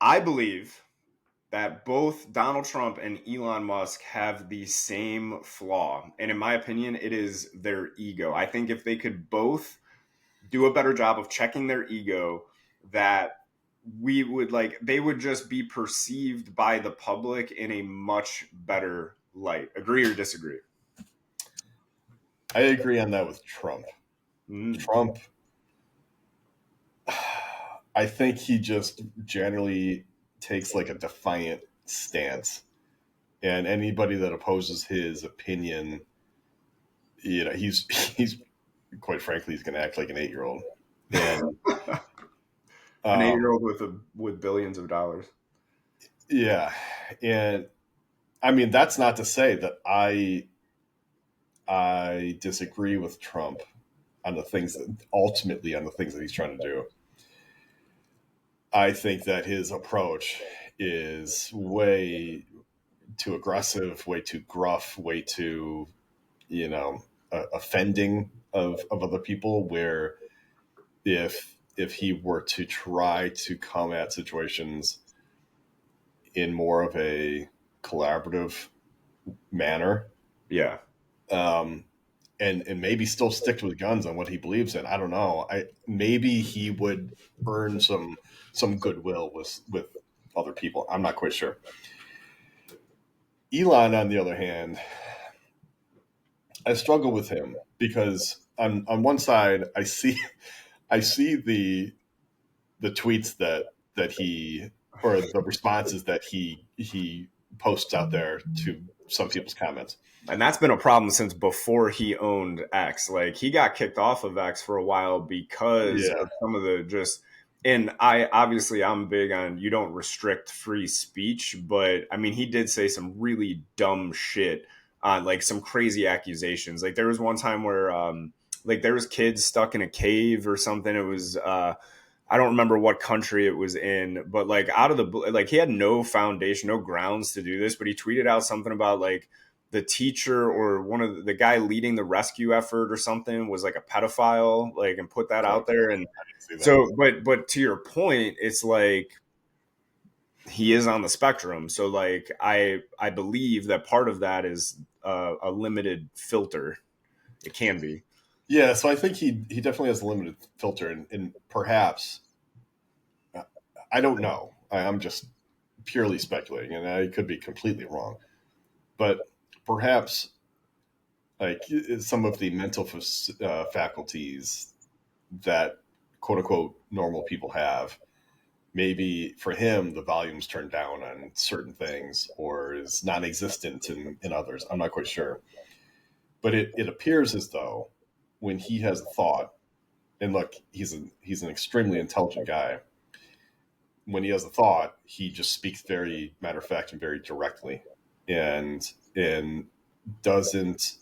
I believe that both Donald Trump and Elon Musk have the same flaw. And in my opinion, it is their ego. I think if they could both do a better job of checking their ego, that they would just be perceived by the public in a much better light. Agree or disagree? I agree on that with Trump. Trump, I think he just generally takes like a defiant stance, and anybody that opposes his opinion, he's quite frankly, he's going to act like an 8-year-old. And An 8-year-old with billions of dollars. Yeah, and I mean that's not to say that I disagree with Trump on the things that he's trying to do. I think that his approach is way too aggressive, way too gruff, way too, offending of other people. Where if he were to try to come at situations in more of a collaborative manner, yeah, and maybe still stick with guns on what he believes in. I don't know. Maybe he would earn some goodwill with other people. I'm not quite sure. Elon, on the other hand, I struggle with him because on one side I see the tweets that he, or the responses that he posts out there to some people's comments. And that's been a problem since before he owned X. Like, he got kicked off of X for a while because of some of the just, and I'm big on you don't restrict free speech, but I mean, he did say some really dumb shit on like some crazy accusations. Like, there was one time where like there was kids stuck in a cave or something. It was I don't remember what country it was in, but like out of the, like, he had no foundation, no grounds to do this, but he tweeted out something about like the teacher or one of the guy leading the rescue effort or something was like a pedophile, like, and put that out there. And so, but to your point, it's like he is on the spectrum. So like, I believe that part of that is a limited filter. It can be. Yeah, so I think he definitely has a limited filter, and perhaps, I don't know. I'm just purely speculating, and I could be completely wrong. But perhaps, like, some of the mental faculties that quote unquote normal people have, maybe for him the volume's turned down on certain things or is non-existent in others. I'm not quite sure. But it appears as though when he has a thought, and look, he's an extremely intelligent guy. When he has a thought, he just speaks very matter of fact and very directly, and doesn't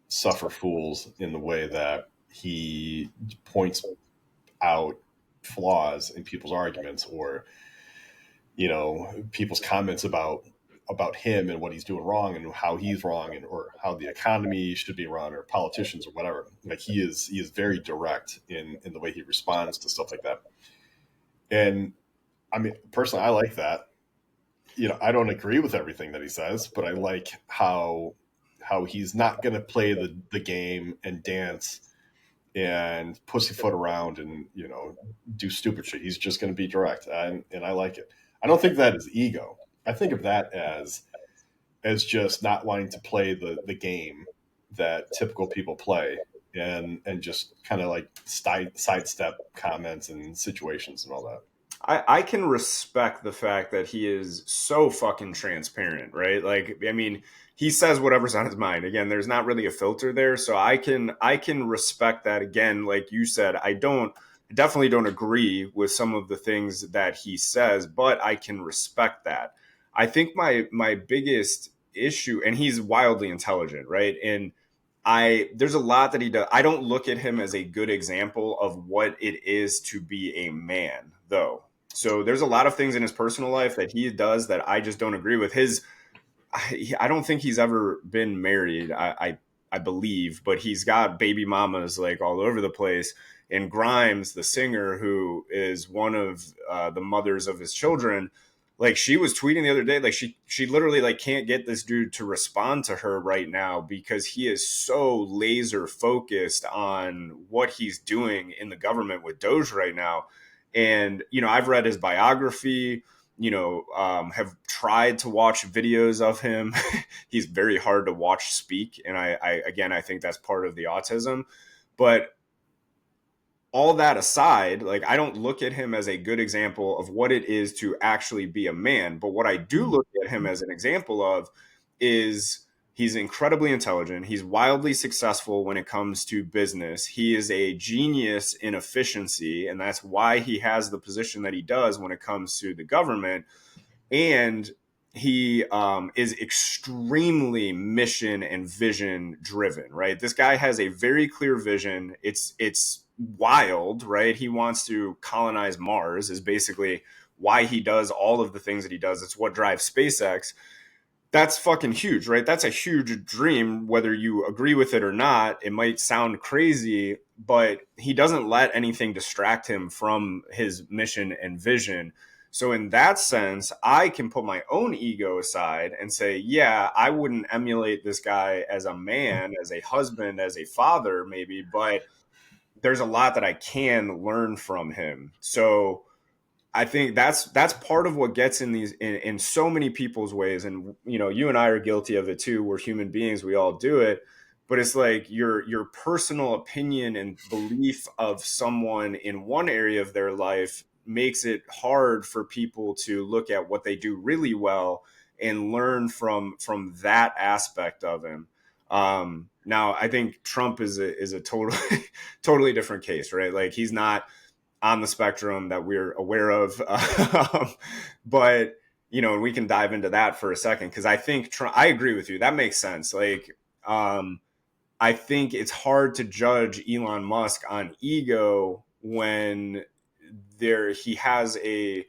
suffer fools in the way that he points out flaws in people's arguments, or people's comments about him and what he's doing wrong and how he's wrong, and or how the economy should be run, or politicians or whatever. Like, he is very direct in the way he responds to stuff like that. And I mean, personally, I like that. I don't agree with everything that he says, but I like how he's not going to play the game and dance and pussyfoot around and do stupid shit. He's just going to be direct, and I like it. I don't think that is ego. I think of that as just not wanting to play the game that typical people play, and just kind of like sidestep comments and situations and all that. I can respect the fact that he is so fucking transparent, right? Like, I mean, he says whatever's on his mind. Again, there's not really a filter there. So I can respect that. Again, like you said, I definitely don't agree with some of the things that he says, but I can respect that. I think my biggest issue, and he's wildly intelligent, right? And there's a lot that he does. I don't look at him as a good example of what it is to be a man, though. So there's a lot of things in his personal life that he does that I just don't agree with. I don't think he's ever been married. I believe, but he's got baby mamas like all over the place. And Grimes, the singer, who is one of the mothers of his children, like she was tweeting the other day, like she literally like can't get this dude to respond to her right now because he is so laser focused on what he's doing in the government with Doge right now. And I've read his biography, have tried to watch videos of him. He's very hard to watch speak, and I think that's part of the autism. But all that aside, like I don't look at him as a good example of what it is to actually be a man. But what I do look at him as an example of is he's incredibly intelligent. He's wildly successful when it comes to business. He is a genius in efficiency, and that's why he has the position that he does when it comes to the government. And he is extremely mission and vision driven, right? This guy has a very clear vision. It's wild, right? He wants to colonize Mars, is basically why he does all of the things that he does. It's what drives SpaceX. That's fucking huge, right? That's a huge dream, whether you agree with it or not. It might sound crazy, but he doesn't let anything distract him from his mission and vision. So in that sense, I can put my own ego aside and say, yeah, I wouldn't emulate this guy as a man, as a husband, as a father, maybe, but there's a lot that I can learn from him. So I think that's part of what gets in these in so many people's ways. And you and I are guilty of it too. We're human beings, we all do it. But it's like your personal opinion and belief of someone in one area of their life makes it hard for people to look at what they do really well and learn from that aspect of him. Now I think Trump is a totally totally different case, right? Like he's not on the spectrum that we're aware of. But, we can dive into that for a second. Cause I think I agree with you. That makes sense. Like, I think it's hard to judge Elon Musk on ego when he has a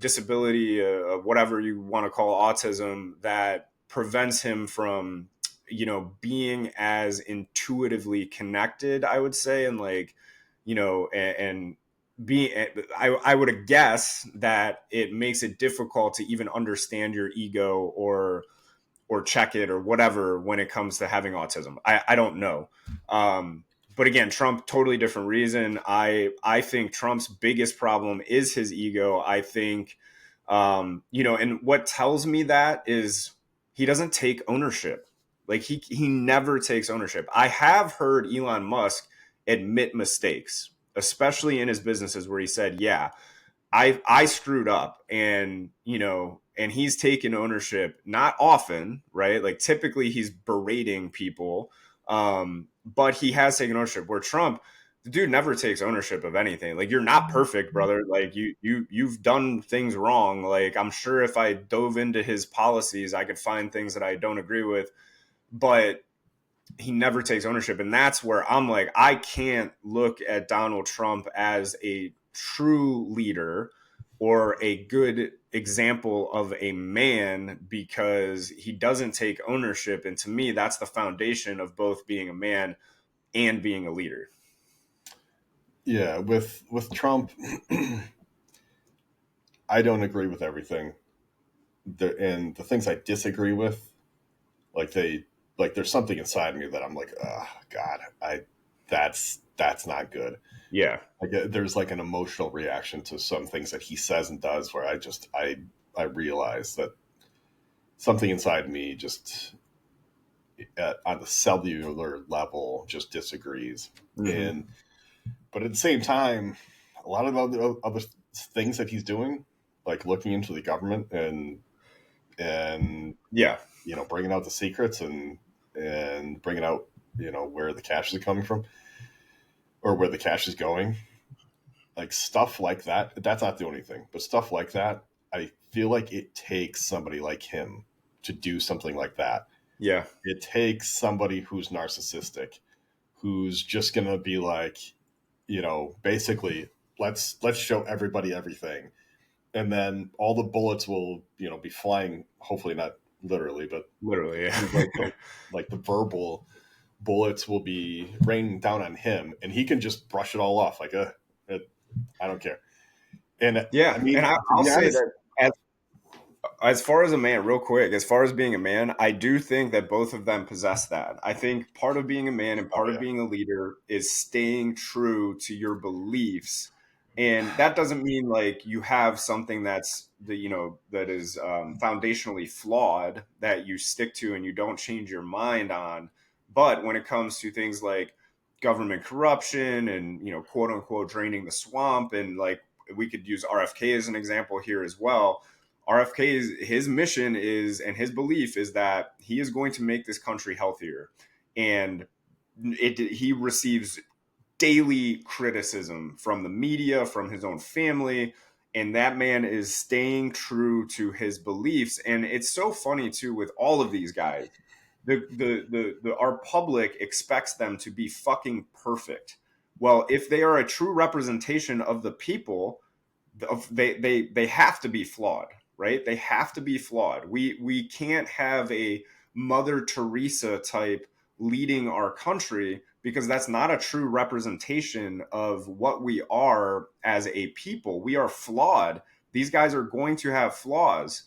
disability, whatever you want to call autism, that prevents him from, being as intuitively connected, I would say, and like, and be I would guess that it makes it difficult to even understand your ego or check it or whatever when it comes to having autism. I don't know. But again, Trump, totally different reason. I think Trump's biggest problem is his ego. I think, and what tells me that is he doesn't take ownership. Like he never takes ownership. I have heard Elon Musk admit mistakes, especially in his businesses where he said, yeah, I screwed up, and and he's taken ownership, not often, right? Like typically he's berating people, but he has taken ownership. Where Trump, the dude never takes ownership of anything. Like you're not perfect, brother. Like you've done things wrong. Like I'm sure if I dove into his policies, I could find things that I don't agree with, but he never takes ownership. And that's where I'm like, I can't look at Donald Trump as a true leader or a good example of a man because he doesn't take ownership. And to me, that's the foundation of both being a man and being a leader. Yeah, with Trump, I don't agree with everything. And the things I disagree with, like there's something inside me that I'm like, oh God, that's not good. Yeah. Like there's like an emotional reaction to some things that he says and does where I realize that something inside me just on the cellular level just disagrees. Mm-hmm. But at the same time, a lot of other things that he's doing, like looking into the government and Yeah. bringing out the secrets and bringing out where the cash is coming from or where the cash is going, like stuff like that. That's not the only thing, but stuff like that, I feel like it takes somebody like him to do something like that. Yeah. It takes somebody who's narcissistic, who's just gonna be like, basically, let's show everybody everything, and then all the bullets will be flying. Hopefully not literally, but Literally. Yeah. like the verbal bullets will be raining down on him, and he can just brush it all off like, I don't care. And I Yeah, and mean, to I'll be say honest, that as far as a man, real quick, as far as being a man, I do think that both of them possess that. I think part of being a man and oh part of yeah, being a leader is staying true to your beliefs. And that doesn't mean like you have something that's that is foundationally flawed that you stick to and you don't change your mind on. But when it comes to things like government corruption and quote unquote draining the swamp, and like we could use RFK as an example here as well. RFK's his mission is and his belief is that he is going to make this country healthier, and he receives daily criticism from the media, from his own family, and that man is staying true to his beliefs. And it's so funny too with all of these guys. Our public expects them to be fucking perfect. Well, if they are a true representation of the people, they have to be flawed, right? They have to be flawed. We can't have a Mother Teresa type leading our country, because that's not a true representation of what we are as a people. We are flawed. These guys are going to have flaws.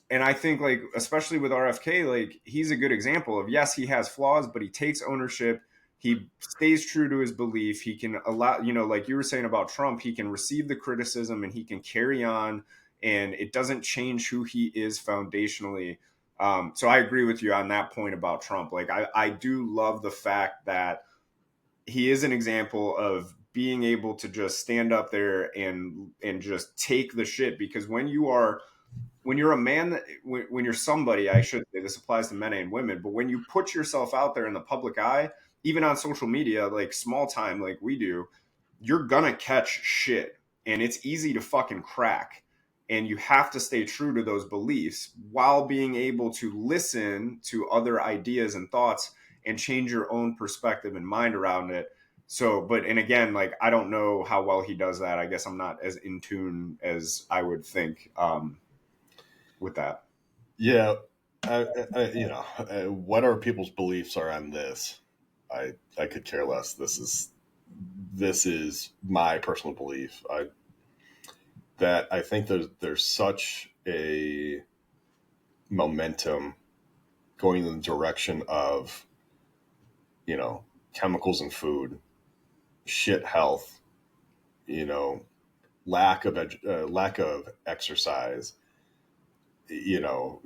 And I think like especially with RFK, like he's a good example of, yes, he has flaws, but he takes ownership. He stays true to his belief. He can allow, like you were saying about Trump, he can receive the criticism and he can carry on, and it doesn't change who he is foundationally. So I agree with you on that point about Trump. Like I do love the fact that he is an example of being able to just stand up there and just take the shit, because when you're a man, when you're somebody, I should say this applies to men and women, but when you put yourself out there in the public eye, even on social media, like small time, like we do, you're gonna catch shit, and it's easy to fucking crack. And you have to stay true to those beliefs while being able to listen to other ideas and thoughts and change your own perspective and mind around it. So, but, and again, like, I don't know how well he does that. I guess I'm not as in tune as I would think. With that. yeah, what people's beliefs are on this, I could care less. This is my personal belief. I think there's such a momentum going in the direction of, chemicals in food, shit health, you know, lack of exercise, you know,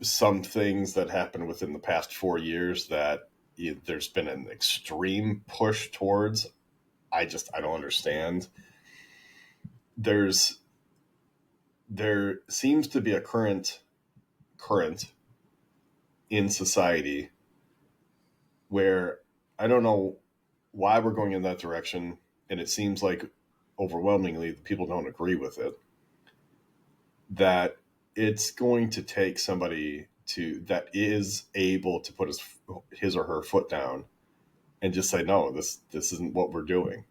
some things that happened within the past 4 years that there's been an extreme push towards. I don't understand. There's there seems to be a current in society where I don't know why we're going in that direction, and it seems like overwhelmingly the people don't agree with it. That it's going to take somebody that is able to put his or her foot down and just say, no, this isn't what we're doing.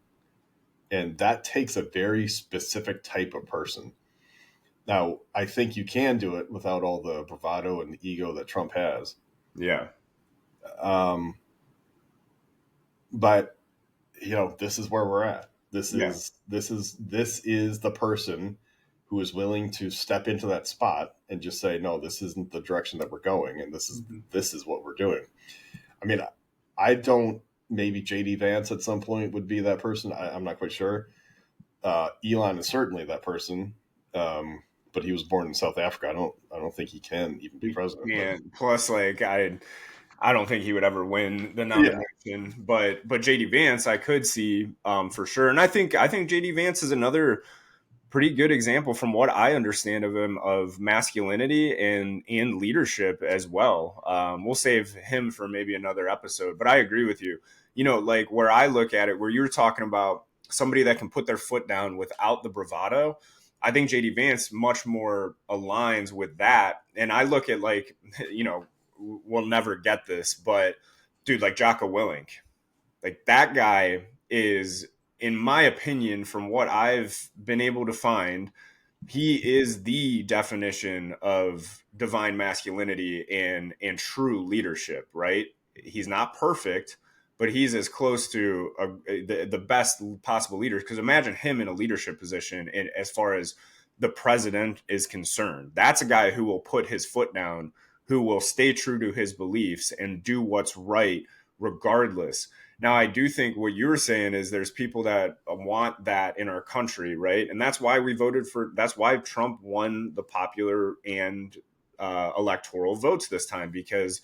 And that takes a very specific type of person. Now, I think you can do it without all the bravado and the ego that Trump has. Yeah. Um, but this is where we're at. Yeah. This is the person who is willing to step into that spot and just say, no, this isn't the direction that we're going, and this is what we're doing. I mean, I don't. Maybe JD Vance at some point would be that person. I'm not quite sure. Elon is certainly that person, but he was born in South Africa. I don't think he can even be president. But And plus, like, I don't think he would ever win the yeah, nomination. But JD Vance, I could see for sure. And I think JD Vance is another pretty good example from what I understand of him of masculinity and leadership as well. We'll save him for maybe another episode, but I agree with you. Like where I look at it, where you're talking about somebody that can put their foot down without the bravado, I think JD Vance much more aligns with that. And I look at like, we'll never get this, but dude, like Jocko Willink, like that guy is, in my opinion, from what I've been able to find, he is the definition of divine masculinity and true leadership, right? he's not perfect, but he's as close to the best possible leader. Because imagine him in a leadership position, as far as the president is concerned. That's a guy who will put his foot down, who will stay true to his beliefs and do what's right regardless. Now, I do think what you're saying is there's people that want that in our country, right? And that's why we voted for, that's why Trump won the popular and electoral votes this time, because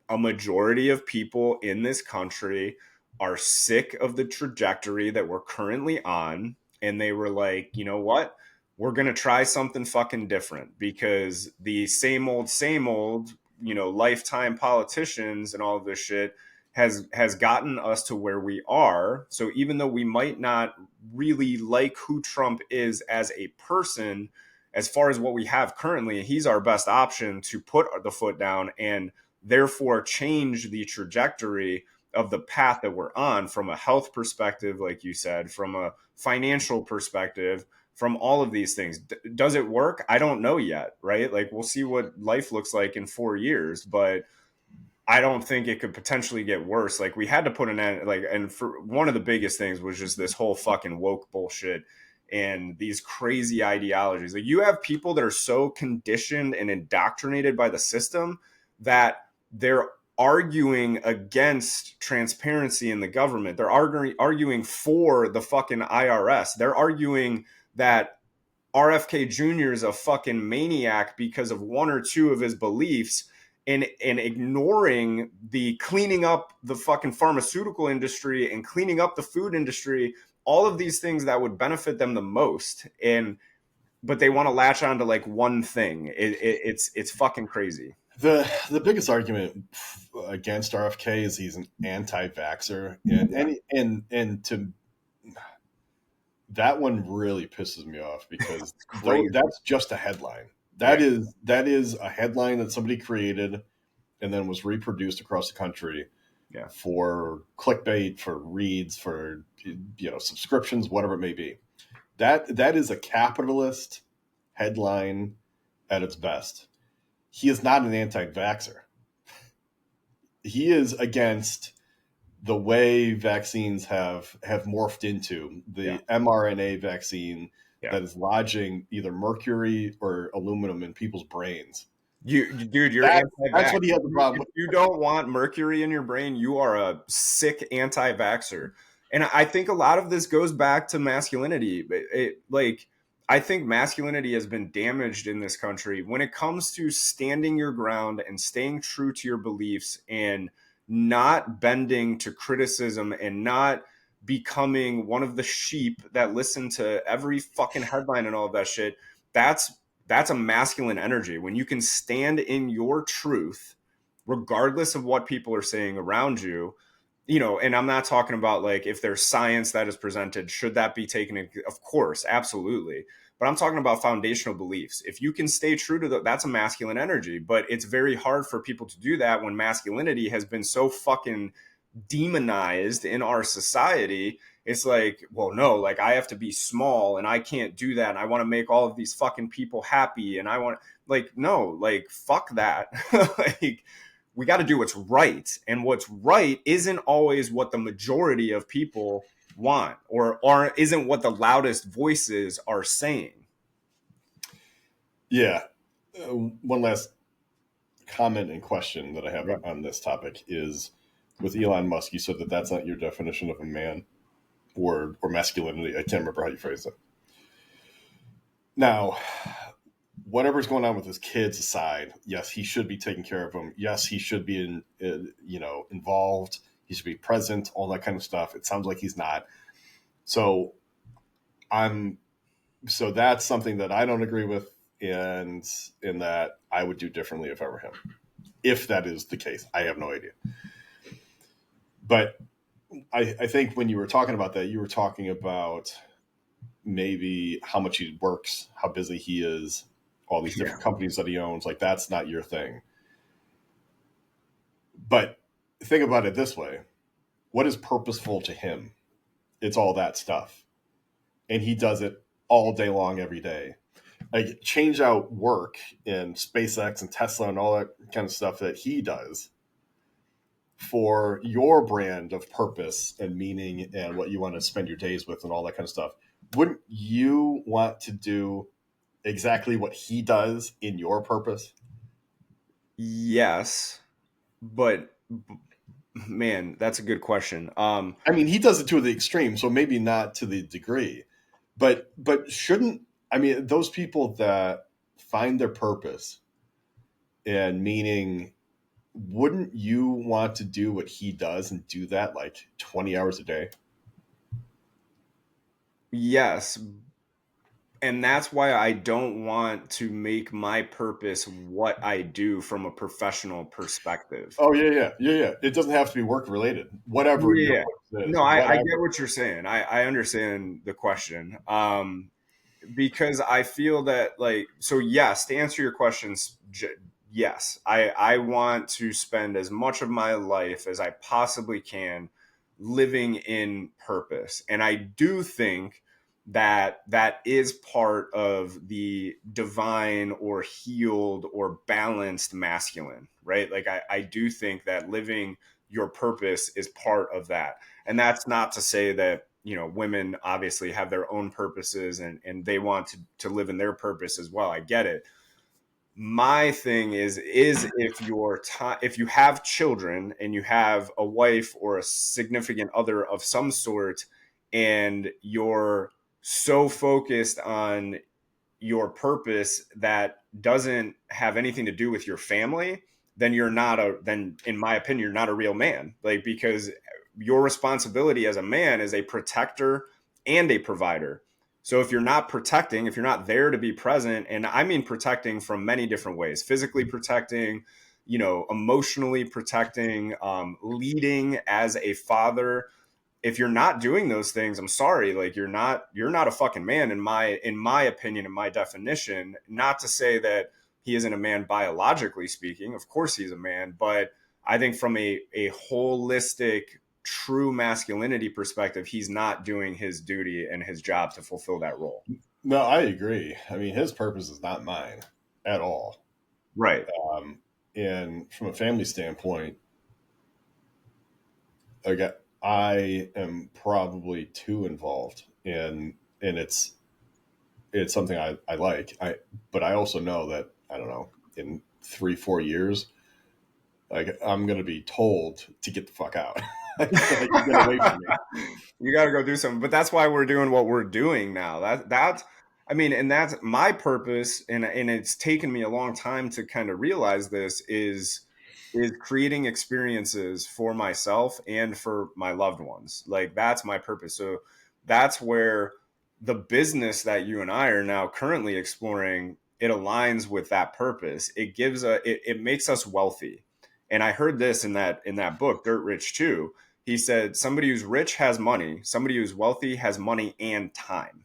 a majority of people in this country are sick of the trajectory that we're currently on. And they were like, you know what? We're going to try something fucking different, because the same old, lifetime politicians and all of this shit has gotten us to where we are. So even though we might not really like who Trump is as a person, as far as what we have currently, he's our best option to put the foot down and therefore change the trajectory of the path that we're on, from a health perspective, like you said, from a financial perspective, from all of these things. Does it work? I don't know yet, right? Like, we'll see what life looks like in 4 years, but I don't think it could potentially get worse. Like, we had to put an end, like, and for one of the biggest things was just this whole fucking woke bullshit and these crazy ideologies. Like, you have people that are so conditioned and indoctrinated by the system that they're arguing against transparency in the government. They're arguing for the fucking IRS. They're arguing that RFK Jr. is a fucking maniac because of one or two of his beliefs, and ignoring the cleaning up the fucking pharmaceutical industry and cleaning up the food industry, all of these things that would benefit them the most. But they want to latch on to like one thing. It's fucking crazy. The biggest argument against RFK is he's an anti-vaxxer, and to that one really pisses me off, because that's just a headline. That is a headline that somebody created and then was reproduced across the country for clickbait, for reads, for subscriptions, whatever it may be. That is a capitalist headline at its best. He is not an anti-vaxxer. He is against the way vaccines have morphed into the mRNA vaccine that is lodging either mercury or aluminum in people's brains. Dude, you're that's what he has the problem with. If you don't want mercury in your brain, you are a sick anti-vaxxer. And I think a lot of this goes back to masculinity. I think masculinity has been damaged in this country when it comes to standing your ground and staying true to your beliefs and not bending to criticism and not becoming one of the sheep that listen to every fucking headline and all of that shit. That's a masculine energy. When you can stand in your truth, regardless of what people are saying around you, and I'm not talking about like if there's science that is presented, should that be taken in? Of course, absolutely. But I'm talking about foundational beliefs. If you can stay true to that's a masculine energy. But it's very hard for people to do that when masculinity has been so fucking demonized in our society. It's like, well, no, like I have to be small and I can't do that. And I want to make all of these fucking people happy. And I want, like, no, like, fuck that. Like, we got to do what's right. And what's right isn't always what the majority of people want, or isn't what the loudest voices are saying. Yeah. One last comment and question that I have on this topic is, with Elon Musk, you said that that's not your definition of a man or masculinity. I can't remember how you phrased it. Now, whatever's going on with his kids aside, yes, he should be taking care of them. Yes, he should be involved. He should be present, all that kind of stuff. It sounds like he's not. So that's something that I don't agree with, and in that I would do differently if I were him. If that is the case, I have no idea. But I think when you were talking about that, you were talking about maybe how much he works, how busy he is, all these different companies that he owns. Like, that's not your thing. But think about it this way. What is purposeful to him? It's all that stuff. And he does it all day long, every day. Like, change out work in SpaceX and Tesla and all that kind of stuff that he does, for your brand of purpose and meaning and what you want to spend your days with and all that kind of stuff, wouldn't you want to do exactly what he does in your purpose? Yes, but man, that's a good question. I mean, he does it to the extreme, so maybe not to the degree, but shouldn't, I mean, those people that find their purpose and meaning, wouldn't you want to do what he does and do that like 20 hours a day? Yes, and that's why I don't want to make my purpose what I do from a professional perspective. Oh yeah. It doesn't have to be work related. Whatever your Yeah. purpose is, No, I whatever. get what you're saying. I understand the question. Because I feel that, like, so yes, to answer your questions, yes, I want to spend as much of my life as I possibly can living in purpose. And I do think that that is part of the divine or healed or balanced masculine, right? Like I do think that living your purpose is part of that. And that's not to say that, women obviously have their own purposes and they want to live in their purpose as well. I get it. My thing is if your time, if you have children and you have a wife or a significant other of some sort, and you're so focused on your purpose that doesn't have anything to do with your family, then then in my opinion, you're not a real man. Like, because your responsibility as a man is a protector and a provider. So if you're not protecting, if you're not there to be present, and I mean protecting from many different ways, physically protecting, emotionally protecting, leading as a father, if you're not doing those things, I'm sorry, like you're not a fucking man in my opinion, in my definition. Not to say that he isn't a man biologically speaking. Of course he's a man, but I think from a holistic true masculinity perspective, he's not doing his duty and his job to fulfill that role. No, I agree. I mean, his purpose is not mine at all. Right. Um, and from a family standpoint, like I am probably too involved, and it's something I like. But I also know that, I don't know, in 3-4 years, like I'm gonna be told to get the fuck out. Like, get away from me. You got to go do something. But that's why we're doing what we're doing now. That's I mean, and that's my purpose, and it's taken me a long time to kind of realize this is creating experiences for myself and for my loved ones. Like, that's my purpose. So that's where the business that you and I are now currently exploring, it aligns with that purpose. It makes us wealthy. And I heard this in that book, Dirt Rich too. He said somebody who's rich has money, somebody who's wealthy has money and time.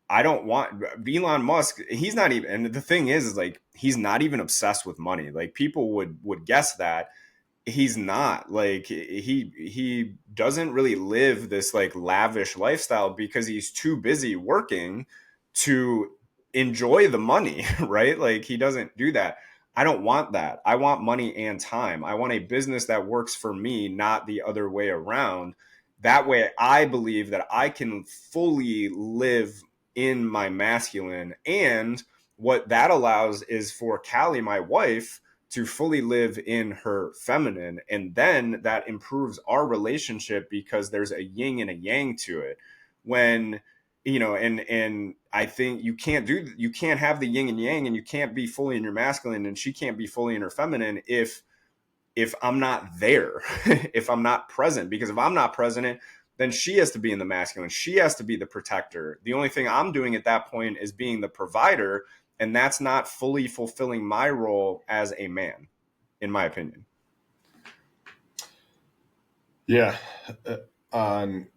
I don't want Elon Musk. He's not even, and the thing is like, he's not even obsessed with money. Like, people would guess that he's not. Like, he doesn't really live this like lavish lifestyle because he's too busy working to enjoy the money. Right? Like, he doesn't do that. I don't want that. I want money and time. I want a business that works for me, not the other way around. That way I believe that I can fully live in my masculine, and what that allows is for Callie, my wife, to fully live in her feminine. And then that improves our relationship because there's a yin and a yang to it. When, and I think you can't have the yin and yang, and you can't be fully in your masculine and she can't be fully in her feminine if I'm not there, if I'm not present. Because if I'm not present, then she has to be in the masculine. She has to be the protector. The only thing I'm doing at that point is being the provider, and that's not fully fulfilling my role as a man, in my opinion. Yeah. On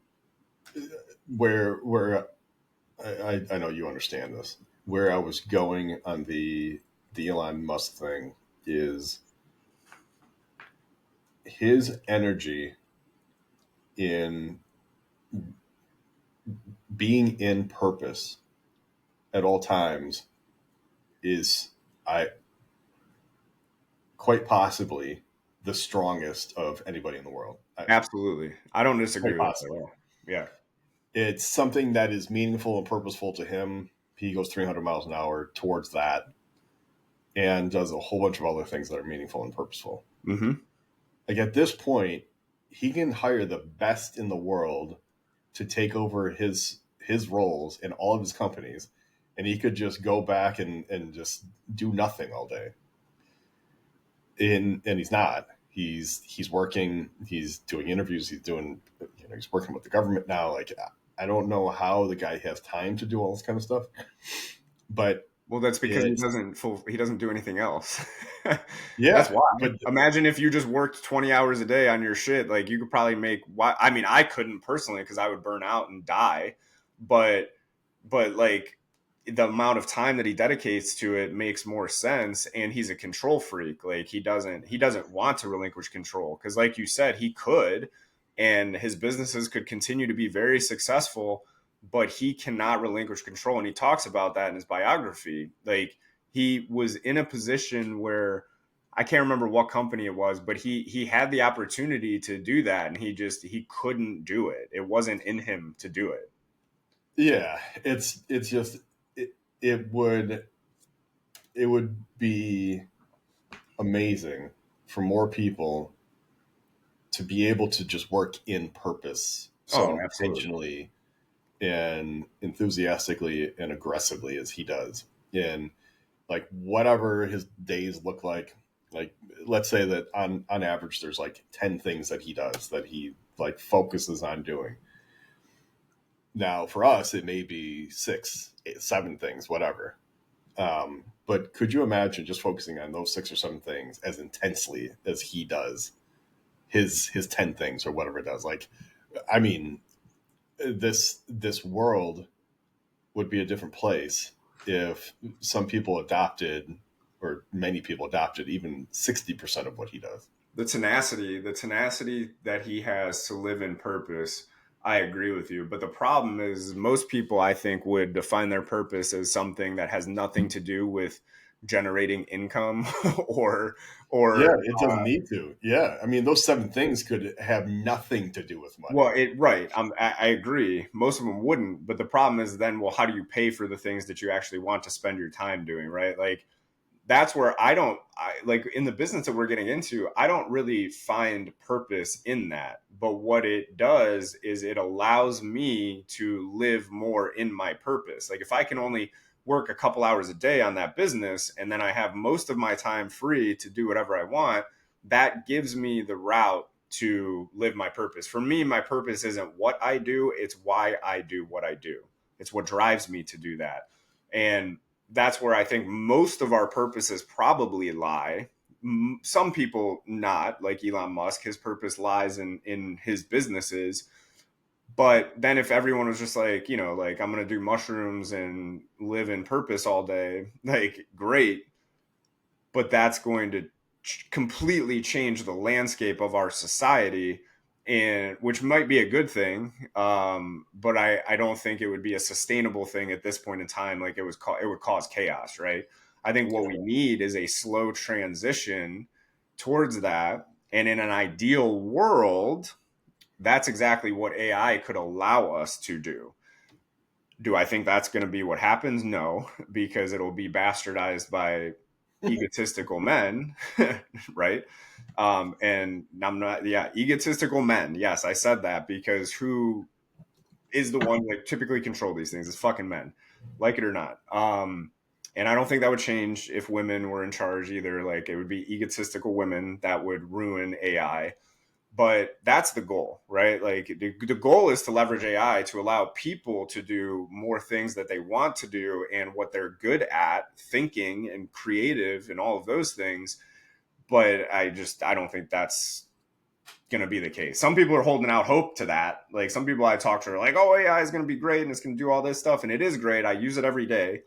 where I know you understand this. Where I was going on the Elon Musk thing is his energy in being in purpose at all times is, I quite possibly, the strongest of anybody in the world. Absolutely. I don't disagree Quite with that at possibly. all. Yeah. It's something that is meaningful and purposeful to him. He goes 300 miles an hour towards that and does a whole bunch of other things that are meaningful and purposeful. Mm-hmm. Like at this point, he can hire the best in the world to take over his roles in all of his companies, and he could just go back and just do nothing all day. And he's not. He's working. He's doing interviews. He's doing. He's working with the government now. Like I don't know how the guy has time to do all this kind of stuff, but Well, that's because it's he doesn't do anything else. That's yeah. why. But Imagine if you just worked 20 hours a day on your shit. Like you could probably make. I mean, I couldn't personally because I would burn out and die. But like the amount of time that he dedicates to it makes more sense. And he's a control freak. Like he doesn't want to relinquish control because, like you said, he could, and his businesses could continue to be very successful, but he cannot relinquish control. And he talks about that in his biography. Like he was in a position where I can't remember what company it was, but he had the opportunity to do that, and he couldn't do it. It wasn't in him to do it. yeah, it's just it would be amazing for more people to be able to just work in purpose so Oh, absolutely. intentionally and enthusiastically and aggressively as he does in like whatever his days look like let's say that on average there's like 10 things that he does that he like focuses on doing. Now for us it may be 6 8, 7 things, whatever. But could you imagine just focusing on those 6 or 7 things as intensely as he does his 10 things or whatever it does? Like I mean, this world would be a different place if some people adopted or many people adopted even 60% of what he does. The tenacity that he has to live in purpose, I agree with you. But the problem is, most people, I think, would define their purpose as something that has nothing to do with generating income or Yeah, or it doesn't need to. Yeah, I mean, those 7 things could have nothing to do with money. well, it right. I agree. Most of them wouldn't, but the problem is then, well, how do you pay for the things that you actually want to spend your time doing, right? Like that's where I like in the business that we're getting into, I don't really find purpose in that. But what it does is it allows me to live more in my purpose. Like if I can only work a couple hours a day on that business and then I have most of my time free to do whatever I want, that gives me the route to live my purpose. For me, my purpose isn't what I do, it's why I do what I do. It's what drives me to do that. And that's where I think most of our purposes probably lie. Some people not, like Elon Musk. His purpose lies in his businesses. But then if everyone was just like, like I'm gonna do mushrooms and live in purpose all day, like great, but that's going to completely change the landscape of our society, and which might be a good thing, but I don't think it would be a sustainable thing at this point in time. Like it would cause chaos, right? I think what we need is a slow transition towards that, and in an ideal world, that's exactly what AI could allow us to do. Do I think that's going to be what happens? No, because it'll be bastardized by egotistical men, right? And I'm not, yeah, egotistical men. Yes, I said that because who is the one that typically control these things? It's fucking men, like it or not. And I don't think that would change if women were in charge either. Like it would be egotistical women that would ruin AI, but that's the goal, right? Like the goal is to leverage AI to allow people to do more things that they want to do and what they're good at, thinking and creative and all of those things. But I don't think that's going to be the case. Some people are holding out hope to that. Like some people I talk to are like, oh, AI is going to be great and it's going to do all this stuff. And it is great. I use it every day.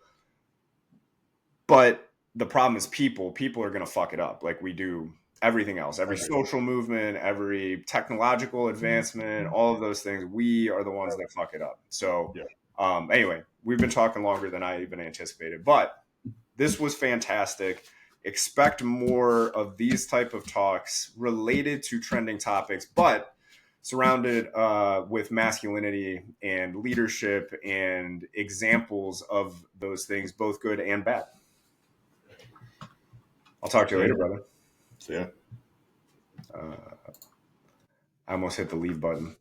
But the problem is people are going to fuck it up like we do everything else, every social movement, every technological advancement, all of those things. We are the ones that fuck it up. So Yeah. anyway, we've been talking longer than I even anticipated, but this was fantastic. expect more of these type of talks related to trending topics, but surrounded with masculinity and leadership and examples of those things, both good and bad. I'll talk to you later, brother. See ya. I almost hit the leave button.